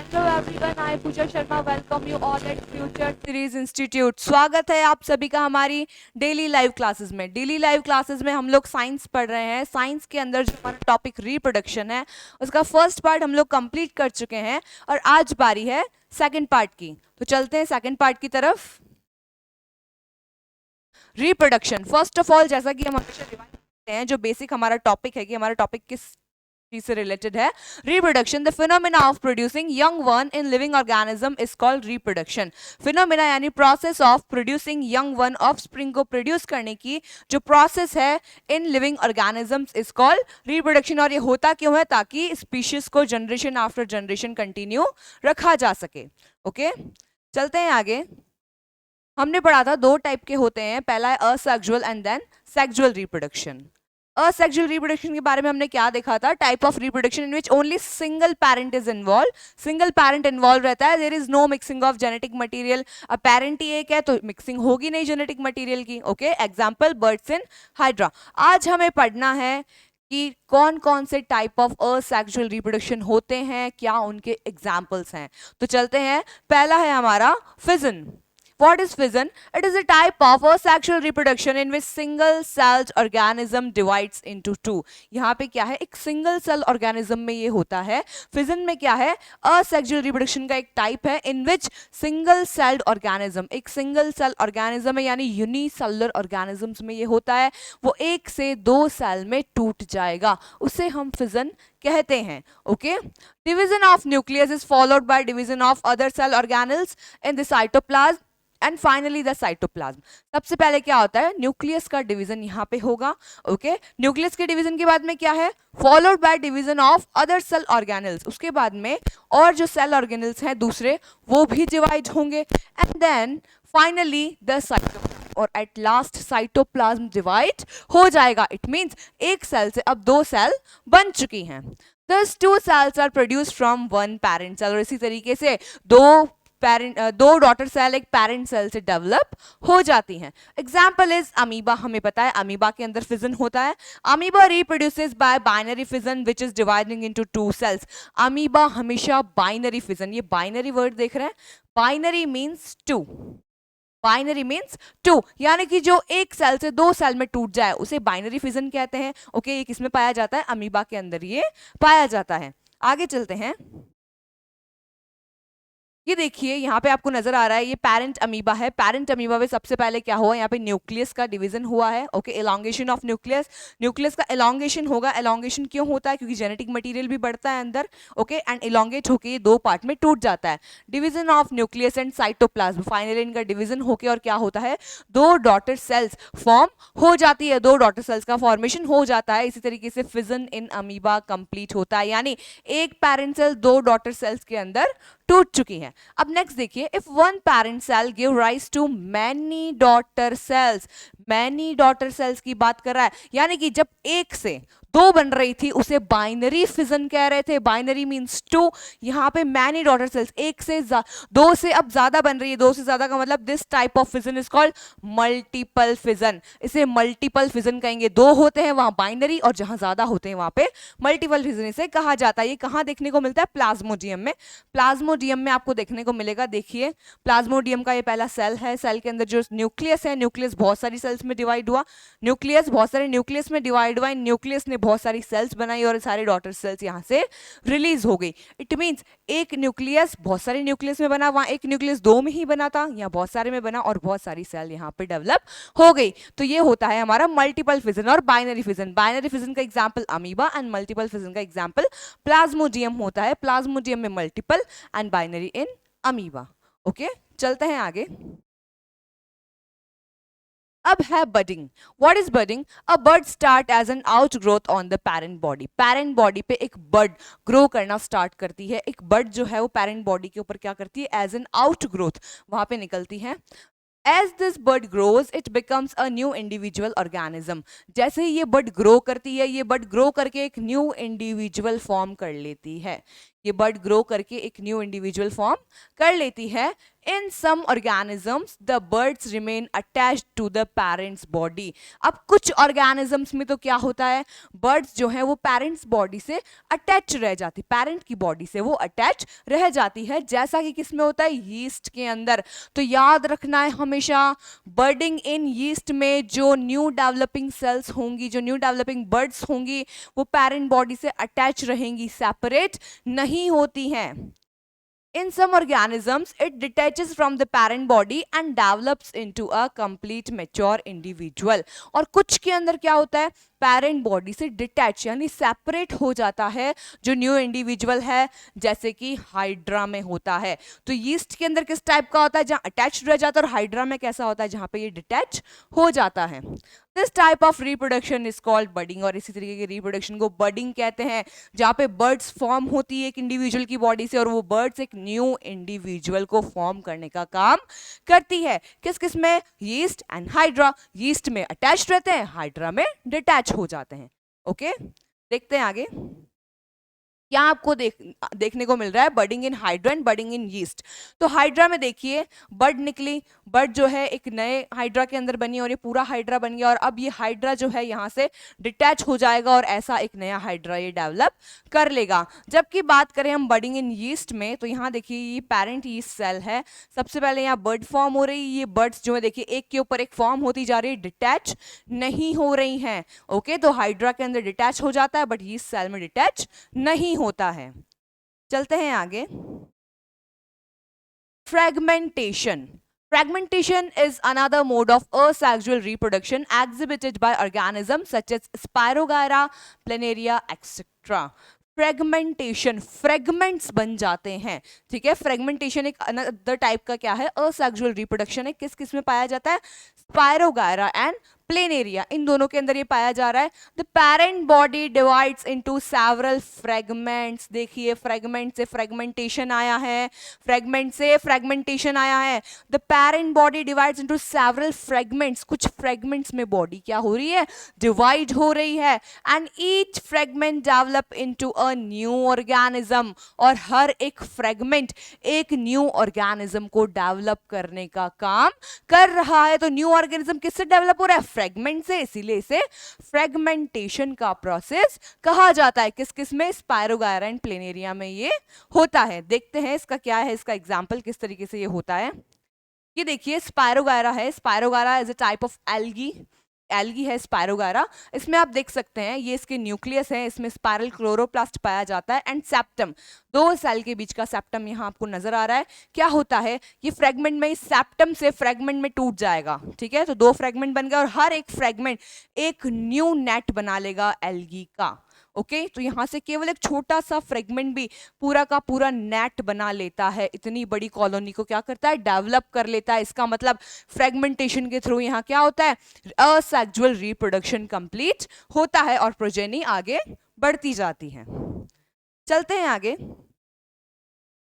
Hello everyone, I Pooja Sharma welcome you all at Future Series Institute. स्वागत है आप सभी का हमारी डेली लाइव क्लासेस में। डेली लाइव क्लासेस में हम लोग साइंस पढ़ रहे हैं। साइंस के अंदर जो हमारा टॉपिक रिप्रोडक्शन है उसका फर्स्ट पार्ट हम लोग कंप्लीट कर चुके हैं और आज बारी है सेकंड पार्ट की। तो चलते हैं सेकंड पार्ट की तरफ। रिप्रोडक्शन, फर्स्ट ऑफ ऑल जैसा कि हम हमेशा रिवाइज करते हैं, जो बेसिक हमारा टॉपिक है कि हमारा टॉपिक किस चीज से रिलेटेड है। Reproduction, the phenomena of producing young one in living organism is called reproduction. Phenomena यानी process of producing young one, offspring को प्रोड्यूस करने की जो प्रोसेस है in living organisms is called reproduction. और ये होता क्यों है? ताकि स्पीशीज को जनरेशन आफ्टर जनरेशन कंटिन्यू रखा जा सके। ओके, चलते हैं आगे। हमने पढ़ा था दो टाइप के होते हैं, पहला है asexual and then sexual reproduction. Asexual reproduction के बारे में हमने क्या देखा था? Type of reproduction in which only single parent is involve. Single parent involve रहता है, there is no mixing of genetic material. अब पेरेंट ही एक है तो मिक्सिंग होगी नहीं जेनेटिक मटेरियल की। Okay, example buds in hydra. आज हमें पढ़ना है कि कौन कौन से टाइप ऑफ असेक्सुअल रिप्रोडक्शन होते हैं, क्या उनके एग्जाम्पल्स हैं। तो चलते हैं, पहला है हमारा fission. What is fission? It is a type of asexual reproduction in which single-celled organism divides into two. यहाँ पे क्या है? एक सिंगल सेल ऑर्गेनिज्म में ये होता है। फिजन में क्या है? असेक्सुअल रिप्रोडक्शन का एक टाइप है इन विच सिंगल सेल्ड ऑर्गेनिज्म, एक सिंगल सेल ऑर्गेनिज्म है यानी यूनिसेलुलर ऑर्गेनिजम्स में ये होता है, वो एक से दो सेल में टूट जाएगा, उसे हम फिजन कहते हैं। Okay, division of nucleus is followed by division of other cell organelles in the cytoplasm and finally the cytoplasm. सबसे पहले क्या होता है? न्यूक्लियस का डिवीजन यहाँ पे होगा। ओके, न्यूक्लियस के डिवीजन के बाद में क्या है? Followed by division of other cell organelles. उसके बाद में और जो सेल ऑर्गेनल्स हैं दूसरे वो भी डिवाइड होंगे and then finally the cytoplasm, और एट लास्ट साइटोप्लाज्म डिवाइड हो जाएगा। इट मींस एक सेल से अब दो सेल बन चुकी हैं। Thus two cells are produced from one parent cell। और इसी तरीके से दो डॉटर सेल एक पेरेंट सेल से डेवलप हो जाती हैं। Example is amoeba. हमें पता है अमीबा के अंदर फिजन होता है। Amoeba reproduces by binary fission which is dividing into two cells. Amoeba हमेशा बाइनरी फिजन, ये बाइनरी वर्ड देख रहे हैं, binary means two, binary means two, यानी कि जो एक सेल से दो सेल में टूट जाए उसे बाइनरी फिजन कहते हैं। ओके, ये किसमें पाया जाता है? अमीबा के अंदर ये पाया जाता है। आगे चलते हैं। ये देखिए यहाँ पे आपको नजर आ रहा है ये पेरेंट अमीबा है। पेरेंट अमीबा में सबसे पहले क्या हुआ? यहाँ पे न्यूक्लियस का डिवीजन हुआ है। Okay, elongation of nucleus. Nucleus का एलोंगेशन होगा। एलोंगेशन क्यों होता है? क्योंकि जेनेटिक मटेरियल भी बढ़ता है अंदर। ओके, एंड एलोंगेट होके ये दो पार्ट में टूट जाता है। Division of nucleus and cytoplasm, finally इनका डिवीजन होके और क्या होता है? दो डॉटर सेल्स फॉर्म हो जाती है, दो डॉटर सेल्स का फॉर्मेशन हो जाता है। इसी तरीके से फिजन इन अमीबा कंप्लीट होता है, यानी एक पेरेंट सेल दो डॉटर सेल्स के अंदर टूट चुकी है। अब नेक्स्ट देखिए, if one parent cell give rise to many daughter cells. Many daughter cells की बात कर रहा है, यानी कि जब एक से दो बन रही थी उसे बाइनरी फिजन कह रहे थे। बाइनरी मींस टू, यहाँ पे मैनी डॉटर सेल्स एक से दो से अब ज्यादा बन रही है, दो से ज्यादा का मतलब this type of fission is called multiple fission. इसे मल्टीपल फिजन कहेंगे। दो होते हैं वहां बाइनरी और जहां ज्यादा होते हैं वहां पे मल्टीपल फिजन इसे कहा जाता है। ये कहाँ देखने को मिलता है? प्लाज्मोडियम में। प्लाज्मोडियम में आपको देखने को मिलेगा। देखिए प्लाज्मोडियम का ये पहला सेल है। सेल के अंदर जो न्यूक्लियस है, न्यूक्लियस बहुत सारी सेल्स में डिवाइड हुआ, न्यूक्लियस बहुत सारे न्यूक्लियस में डिवाइड हुआ, न्यूक्लियस ने बहुत सारी सेल्स बनाई और सारे डॉटर सेल्स यहाँ से रिलीज हो गई। इट मींस एक न्यूक्लियस बहुत सारे न्यूक्लियस में बना, वहां एक न्यूक्लियस दो में ही बना था, यहाँ बहुत सारे में बना और बहुत सारी सेल यहाँ पे डेवलप हो गई। तो ये होता है हमारा मल्टीपल फिजन और बाइनरी फिजन। बाइनरी फिजन का example amoeba and multiple fission का एग्जाम्पल प्लाज्मोडियम होता है। प्लाज्मोडियम में multiple and binary in amoeba. Okay, चलते हैं आगे। अब है budding. What is budding? A bud start as an outgrowth on the parent body. Parent body पे एक बर्ड ग्रो करना स्टार्ट करती है। एक बर्ड जो है वो पेरेंट बॉडी के ऊपर क्या करती है? एज एन आउटग्रोथ वहां पे निकलती है। As this bird grows, it becomes a new individual organism। जैसे ही ये बर्ड ग्रो करती है, ये बर्ड ग्रो करके एक न्यू इंडिविजुअल फॉर्म कर लेती है। ये बर्ड ग्रो करके एक न्यू इंडिविजुअल फॉर्म कर लेती है. In some organisms, the birds remain attached to the parent's body. अब कुछ organisms में तो क्या होता है, birds जो है वो parents body से attach रह जाती, parent की body से वो attach रह जाती है, जैसा कि किसमें होता है, yeast के अंदर. तो याद रखना है हमेशा, budding in yeast में जो new developing cells होंगी, जो new developing birds होंगी, वो parent body से attach रहेंगी, separate नहीं होती हैं. In some organisms, it detaches from the parent body and develops into a complete mature individual. और कुछ के अंदर क्या होता है, पेरेंट बॉडी से डिटैच यानी सेपरेट हो जाता है जो न्यू इंडिविजुअल है, जैसे कि हाइड्रा में होता है. तो यीस्ट के अंदर किस टाइप का होता है, जहां अटैच्ड रह जाता है, और हाइड्रा में कैसा होता है, जहां पे ये डिटैच हो जाता है. This type of reproduction is called budding. और इसी तरीके की रिप्रोडक्शन को बडिंग कहते हैं, जहां पे बर्ड्स फॉर्म होती है एक इंडिविजुअल की बॉडी से, और वो बर्ड्स एक न्यू इंडिविजुअल को फॉर्म करने का काम करती है. किस किस में, यीस्ट एंड हाइड्रा. यीस्ट में अटैच्ड रहते हैं, हाइड्रा में डिटैच हो जाते हैं. ओके, देखते हैं आगे क्या आपको देखने को मिल रहा है. Budding in hydra and budding in yeast. तो हाइड्रा में देखिए बड निकली, बड जो है एक नए हाइड्रा के अंदर बनी और ये पूरा हाइड्रा बन गया, और अब ये हाइड्रा जो है यहाँ से डिटैच हो जाएगा और ऐसा एक नया हाइड्रा ये डेवलप कर लेगा. जबकि बात करें हम बडिंग इन यीस्ट में, तो यहाँ देखिए ये पेरेंट यीस्ट सेल है. सबसे पहले यहाँ बर्ड फॉर्म हो रही है, ये बर्ड्स जो है देखिए एक के ऊपर एक फॉर्म होती जा रही है, डिटैच नहीं हो रही हैं. ओके, तो हाइड्रा के अंदर डिटैच हो जाता है, बट यीस्ट सेल में डिटैच नहीं होता है. चलते हैं आगे. Fragmentation. Fragmentation is another mode of asexual reproduction exhibited by organisms such as Spirogyra, Planaria, etc. Fragmentation, fragments बन जाते हैं. ठीक है, फ्रेगमेंटेशन एक अनदर टाइप का क्या है, असैक्सुअल रिप्रोडक्शन है. किस किस में पाया जाता है, स्पायरोगायरा एंड प्लेनेरिया, इन दोनों के अंदर ये पाया जा रहा है. The parent body divides into several fragments. देखिए फ्रेगमेंट से फ्रेगमेंटेशन आया है, फ्रेगमेंट से फ्रेगमेंटेशन आया है. The parent body divides into several fragments. कुछ फ्रेगमेंट्स में बॉडी क्या हो रही है, डिवाइड हो रही है. And each fragment develop into a new organism. और हर एक फ्रेगमेंट एक न्यू ऑर्गेनिज्म को डेवलप करने का काम कर रहा है. तो न्यू ऑर्गेनिज्म किससे डेवलप हो रहा है, फ्रेगमेंट से, इसीलिए इसे फ्रेगमेंटेशन का प्रोसेस कहा जाता है. किस किस में, स्पायरोगायरा एंड प्लेनेरिया में ये होता है. देखते हैं इसका क्या है, इसका एग्जांपल किस तरीके से ये होता है. ये देखिए स्पायरोगायरा है. Spirogyra is a type of algae. Algae है स्पायरोगायरा. इसमें आप देख सकते हैं ये इसके न्यूक्लियस है, इसमें स्पायरल क्लोरोप्लास्ट पाया जाता है एंड सेप्टम. दो सेल के बीच का सेप्टम यहाँ आपको नजर आ रहा है. क्या होता है, ये फ्रेगमेंट में, इस सेप्टम से फ्रेगमेंट में टूट जाएगा. ठीक है, तो दो फ्रेगमेंट बन गए और हर एक फ्रेगमेंट एक न्यू नेट बना लेगा एल्गी का. ओके, तो यहां से केवल एक छोटा सा फ्रेगमेंट भी पूरा का पूरा नेट बना लेता है, इतनी बड़ी कॉलोनी को क्या करता है, डेवलप कर लेता है. इसका मतलब फ्रेगमेंटेशन के थ्रू यहां क्या होता है, असेक्सुअल रिप्रोडक्शन कंप्लीट होता है और प्रोजेनी आगे बढ़ती जाती है. चलते हैं आगे.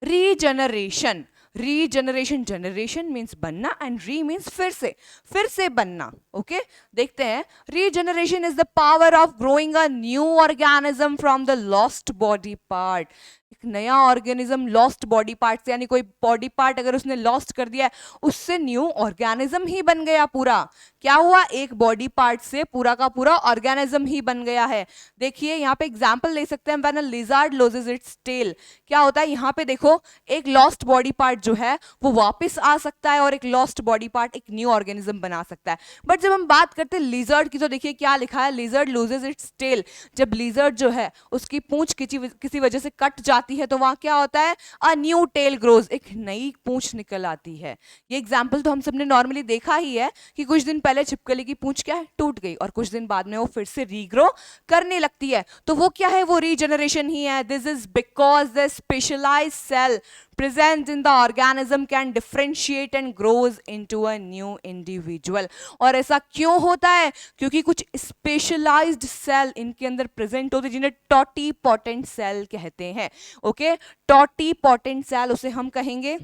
रीजनरेशन. रीजनरेशन, जनरेशन मीन्स बनना एंड री मीन्स फिर से बनना. ओके, देखते हैं. Regeneration is the power of growing a new organism from the lost body part. एक नया ऑर्गेनिज्म लॉस्ट बॉडी पार्ट से, यानी कोई बॉडी पार्ट अगर उसने लॉस्ट कर दिया है, उससे न्यू ऑर्गेनिज्म ही बन गया पूरा. क्या हुआ, एक बॉडी पार्ट से पूरा का पूरा ऑर्गेनिज्म ही बन गया है. देखिए यहाँ पे एग्जांपल ले सकते हैं. When a lizard loses its tail, क्या होता है, यहाँ पे देखो एक लॉस्ट बॉडी पार्ट जो है वो वापस आ सकता है और एक लॉस्ट बॉडी पार्ट एक न्यू ऑर्गेनिज्म बना सकता है. बट जब हम बात करते हैं लिजर्ड की, तो देखिए क्या लिखा है, लिजर्ड लूजेस इट्स टेल. जब लिजर्ड जो है उसकी पूंछ किसी वजह से कट जाती है, तो वहां क्या होता है, अ न्यू टेल ग्रोज, एक नई पूंछ निकल आती है. ये एग्जांपल तो हम सबने नॉर्मली देखा ही है कि कुछ दिन पहले छिपकली की पूंछ क्या है, टूट गई, और कुछ दिन बाद में वो फिर से रीग्रो करने लगती है. तो वो क्या है, वो रीजनरेशन ही है. This is because the specialised cell present in the organism can differentiate and grows into a new individual. और ऐसा क्यों होता है, क्योंकि कुछ स्पेशलाइज्ड सेल इनके अंदर प्रेजेंट होते हैं जिन्हें टॉटीपोटेंट सेल कहते हैं. ओके, टॉटीपोटेंट सेल उसे हम कहेंगे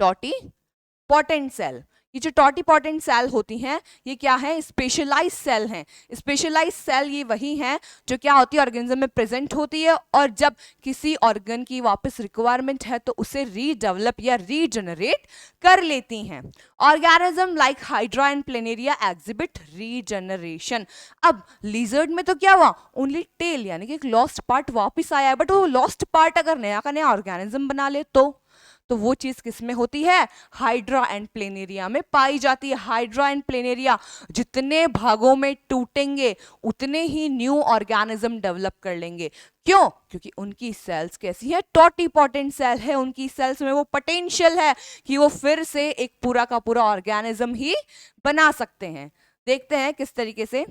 टॉटीपोटेंट सेल. ये जो टॉटिपोटेंट सेल होती हैं ये क्या है, स्पेशलाइज सेल हैं। स्पेशलाइज सेल ये वही हैं जो क्या होती है, ऑर्गेनिज्म में प्रेजेंट होती है और जब किसी ऑर्गन की वापस रिक्वायरमेंट है तो उसे रीडेवलप या रीजनरेट कर लेती हैं। Organism like hydra and planaria exhibit regeneration. अब लिजर्ड में तो क्या हुआ, ओनली टेल यानी कि एक लॉस्ट पार्ट वापस आया है, बट वो लॉस्ट पार्ट अगर नया का नया ऑर्गेनिज्म बना ले तो वो चीज किस में होती है, हाइड्रा एंड प्लेनेरिया में पाई जाती है। हाइड्रा एंड प्लेनेरिया जितने भागों में टूटेंगे उतने ही न्यू ऑर्गेनिज्म डेवलप कर लेंगे। क्यों? क्योंकि उनकी सेल्स कैसी है, टॉटिपोटेंट सेल है, उनकी सेल्स में वो पोटेंशियल है कि वो फिर से एक पूरा का पूरा ऑर्गेनिज्म ही बना सकते हैं। देखते हैं किस तरीके से।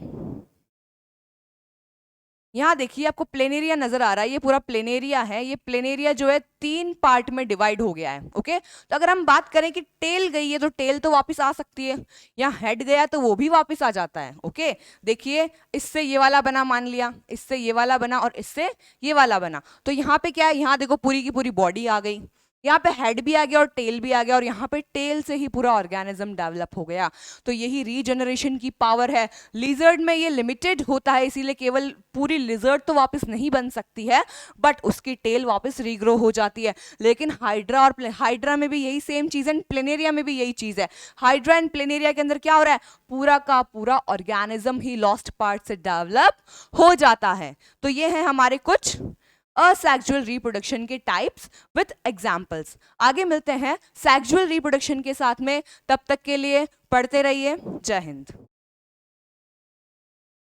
यहाँ देखिए आपको प्लेनेरिया नजर आ रहा है, ये पूरा प्लेनेरिया है। ये प्लेनेरिया जो है 3 पार्ट में डिवाइड हो गया है। ओके, तो अगर हम बात करें कि टेल गई है तो टेल तो वापस आ सकती है, या हेड गया तो वो भी वापस आ जाता है। ओके, देखिए इससे ये वाला बना, मान लिया इससे ये वाला बना और इससे ये वाला बना, तो यहाँ पे क्या है, यहाँ देखो पूरी की पूरी बॉडी आ गई, यहाँ पे हेड भी आ गया और टेल भी आ गया और यहाँ पे टेल से ही पूरा ऑर्गेनिज्म डेवलप हो गया। तो यही रीजनरेशन की पावर है। लिजर्ड में ये लिमिटेड होता है, इसीलिए केवल पूरी लिजर्ड तो वापस नहीं बन सकती है, बट उसकी टेल वापस रीग्रो हो जाती है। लेकिन हाइड्रा में भी यही सेम चीज है, प्लेनेरिया में भी यही चीज है। हाइड्रा एंड प्लेनेरिया के अंदर क्या हो रहा है, पूरा का पूरा ऑर्गेनिज्म ही लॉस्ट पार्ट से डेवलप हो जाता है। तो ये है हमारे कुछ असेक्सुअल रिप्रोडक्शन के टाइप्स विथ एग्जाम्पल्स। आगे मिलते हैं सेक्सुअल रिप्रोडक्शन के साथ में, तब तक के लिए पढ़ते रहिए। जय हिंद।